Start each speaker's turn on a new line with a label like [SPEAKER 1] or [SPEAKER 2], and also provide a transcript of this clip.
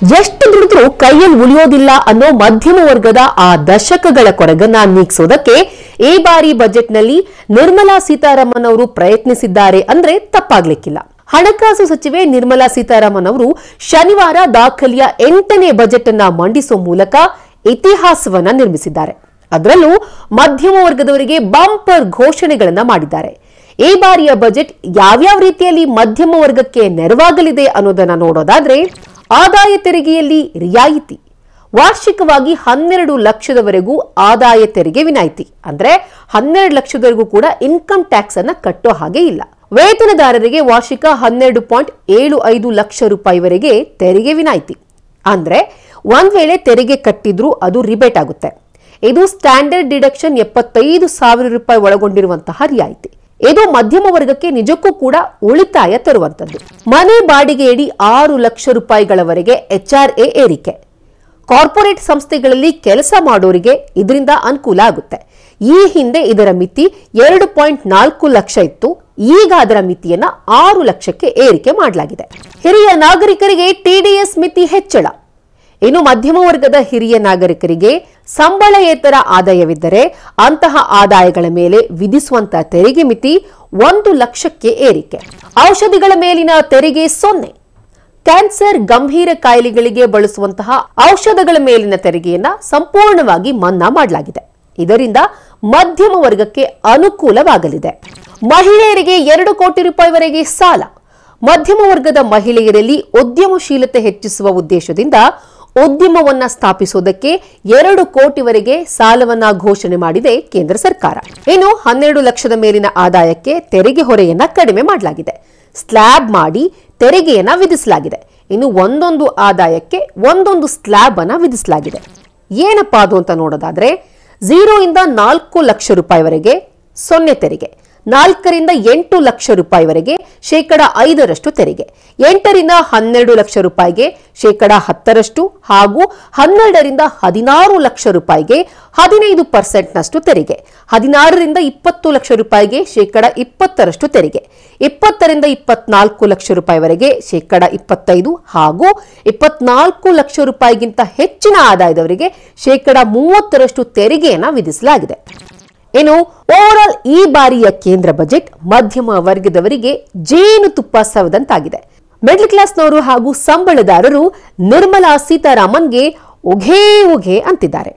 [SPEAKER 1] ಎಷ್ಟು ದುಡಿದ್ರೂ ಕೈಯಲ್ಲಿ ಉಳಿಯೋದಿಲ್ಲ ಅನ್ನೋ ಮಧ್ಯಮ ವರ್ಗದ ಆ ದಶಕಗಳ ಕೊರಗನ್ನ ನೀಗಿಸೋದಕ್ಕೆ ಈ ಬಾರಿ ಬಜೆಟ್ನಲ್ಲಿ ನಿರ್ಮಲಾ ಸೀತಾರಾಮನ್ ಅವರು ಪ್ರಯತ್ನಿಸಿದ್ದಾರೆ ಅಂದ್ರೆ ತಪ್ಪಾಗ್ಲಿಕ್ಕಿಲ್ಲ. ಹಣಕಾಸು ಸಚಿವೆ ನಿರ್ಮಲಾ ಸೀತಾರಾಮನ್ ಅವರು ಶನಿವಾರ ದಾಖಲೆಯ 8ನೇ ಬಜೆಟ್ ಅನ್ನ ಮಂಡಿಸುವ ಮೂಲಕ ಇತಿಹಾಸವನ್ನ ನಿರ್ಮಿಸಿದ್ದಾರೆ. ಅದರಲ್ಲೂ ಮಧ್ಯಮ ವರ್ಗದವರಿಗೆ ಬಂಪರ್ ಘೋಷಣೆಗಳನ್ನ ಮಾಡಿದ್ದಾರೆ. ಈ ಬಾರಿಯ ಬಜೆಟ್ ಯಾವ್ಯಾವ ರೀತಿಯಲ್ಲಿ ಮಧ್ಯಮ ವರ್ಗಕ್ಕೆ ನೆರವಾಗಲಿದೆ ಅನ್ನೋದನ್ನ ನೋಡೋದಾದ್ರೆ, ಆದಾಯ ತೆರಿಗೆಯಲ್ಲಿ ರಿಯಾಯಿತಿ, ವಾರ್ಷಿಕವಾಗಿ 12 ಲಕ್ಷದವರೆಗೂ ಆದಾಯ ತೆರಿಗೆ ವಿನಾಯಿತಿ, ಅಂದ್ರೆ 12 ಲಕ್ಷದವರೆಗೂ ಕೂಡ ಇನ್ಕಮ್ ಟ್ಯಾಕ್ಸ್ ಅನ್ನ ಕಟ್ಟೋ ಹಾಗೆ ಇಲ್ಲ. ವೇತನದಾರರಿಗೆ ವಾರ್ಷಿಕ 12.75 ಲಕ್ಷ ರೂಪಾಯಿವರೆಗೆ ತೆರಿಗೆ ವಿನಾಯಿತಿ, ಅಂದ್ರೆ ಒಂದ್ ವೇಳೆ ತೆರಿಗೆ ಕಟ್ಟಿದ್ರೂ ಅದು ರಿಬೇಟ್ ಆಗುತ್ತೆ. ಇದು ಸ್ಟ್ಯಾಂಡರ್ಡ್ ಡಿಡಕ್ಷನ್ 75,000 ರೂಪಾಯಿ ಒಳಗೊಂಡಿರುವಂತಹ ರಿಯಾಯಿತಿ. ಇದು ಮಧ್ಯಮ ವರ್ಗಕ್ಕೆ ನಿಜಕ್ಕೂ ಕೂಡ ಉಳಿತಾಯ ತರುವಂತದ್ದು. ಮನೆ ಬಾಡಿಗೆಯಡಿ 6 ಲಕ್ಷ ರೂಪಾಯಿಗಳವರೆಗೆ HRA ಏರಿಕೆ. ಕಾರ್ಪೊರೇಟ್ ಸಂಸ್ಥೆಗಳಲ್ಲಿ ಕೆಲಸ ಮಾಡೋರಿಗೆ ಇದರಿಂದ ಅನುಕೂಲ ಆಗುತ್ತೆ. ಈ ಹಿಂದೆ ಇದರ ಮಿತಿ 2.4 ಲಕ್ಷ ಇತ್ತು, ಈಗ ಅದರ ಮಿತಿಯನ್ನ 6 ಲಕ್ಷಕ್ಕೆ ಏರಿಕೆ ಮಾಡಲಾಗಿದೆ. ಹಿರಿಯ ನಾಗರಿಕರಿಗೆ TDS ಮಿತಿ ಹೆಚ್ಚಳ. ಇನ್ನು ಮಧ್ಯಮ ವರ್ಗದ ಹಿರಿಯ ನಾಗರಿಕರಿಗೆ ಸಂಬಳಯೇತರ ಆದಾಯವಿದ್ದರೆ ಅಂತಹ ಆದಾಯಗಳ ಮೇಲೆ ವಿಧಿಸುವಂತಹ ತೆರಿಗೆ ಮಿತಿ 1 ಲಕ್ಷಕ್ಕೆ ಏರಿಕೆ. ಔಷಧಿಗಳ ಮೇಲಿನ ತೆರಿಗೆ 0. ಕ್ಯಾನ್ಸರ್, ಗಂಭೀರ ಕಾಯಿಲೆಗಳಿಗೆ ಬಳಸುವಂತಹ ಔಷಧಗಳ ಮೇಲಿನ ತೆರಿಗೆಯನ್ನ ಸಂಪೂರ್ಣವಾಗಿ ಮನ್ನಾ ಮಾಡಲಾಗಿದೆ. ಇದರಿಂದ ಮಧ್ಯಮ ವರ್ಗಕ್ಕೆ ಅನುಕೂಲವಾಗಲಿದೆ. ಮಹಿಳೆಯರಿಗೆ 2 ಕೋಟಿ ರೂಪಾಯಿವರೆಗೆ ಸಾಲ. ಮಧ್ಯಮ ವರ್ಗದ ಮಹಿಳೆಯರಲ್ಲಿ ಉದ್ಯಮಶೀಲತೆ ಹೆಚ್ಚಿಸುವ ಉದ್ದೇಶದಿಂದ ಉದ್ಯಮವನ್ನ ಸ್ಥಾಪಿಸುವುದಕ್ಕೆ 2 ಕೋಟಿವರೆಗೆ ಸಾಲವನ್ನ ಘೋಷಣೆ ಮಾಡಿದೆ ಕೇಂದ್ರ ಸರ್ಕಾರ. ಇನ್ನು 12 ಲಕ್ಷದ ಮೇಲಿನ ಆದಾಯಕ್ಕೆ ತೆರಿಗೆ ಹೊರೆಯನ್ನ ಕಡಿಮೆ ಮಾಡಲಾಗಿದೆ. ಸ್ಲ್ಯಾಬ್ ಮಾಡಿ ತೆರಿಗೆಯನ್ನ ವಿಧಿಸಲಾಗಿದೆ. ಇನ್ನು ಒಂದೊಂದು ಆದಾಯಕ್ಕೆ ಒಂದೊಂದು ಸ್ಲ್ಯಾಬ್ ಅನ್ನ ವಿಧಿಸಲಾಗಿದೆ. ಏನಪ್ಪಾ ಅದು ಅಂತ ನೋಡೋದಾದ್ರೆ, 0 ಇಂದ 4 ಲಕ್ಷ ರೂಪಾಯಿವರೆಗೆ 0 ತೆರಿಗೆ, 4 ರಿಂದ 8 ಲಕ್ಷ ರೂಪಾಯಿವರೆಗೆ 5% ತೆರಿಗೆ, 8 ರಿಂದ 12 ಲಕ್ಷ ರೂಪಾಯಿಗೆ 10% ಹಾಗೂ 12 ರಿಂದ 16 ಲಕ್ಷ ರೂಪಾಯಿಗೆ 15% ತೆರಿಗೆ, 16 ರಿಂದ 20 ಲಕ್ಷ ರೂಪಾಯಿಗೆ 20% ತೆರಿಗೆ, 20 ರಿಂದ 24 ಲಕ್ಷ ರೂಪಾಯಿವರೆಗೆ 25% ಹಾಗೂ 24 ಲಕ್ಷ ರೂಪಾಯಿಗಿಂತ ಹೆಚ್ಚಿನ ಆದಾಯದವರಿಗೆ 30% ತೆರಿಗೆಯನ್ನ ವಿಧಿಸಲಾಗಿದೆ. ಇನ್ನು ಓವರಾಲ್ ಈ ಬಾರಿಯ ಕೇಂದ್ರ ಬಜೆಟ್ ಮಧ್ಯಮ ವರ್ಗದವರಿಗೆ ಜೇನುತುಪ್ಪ ಸವದಂತಾಗಿದೆ. ಮಿಡಲ್ ಕ್ಲಾಸ್ನವರು ಹಾಗೂ ಸಂಬಳದಾರರು ನಿರ್ಮಲಾ ಸೀತಾರಾಮನ್ಗೆ ಉಘೇ ಉಘೇ ಅಂತಿದ್ದಾರೆ.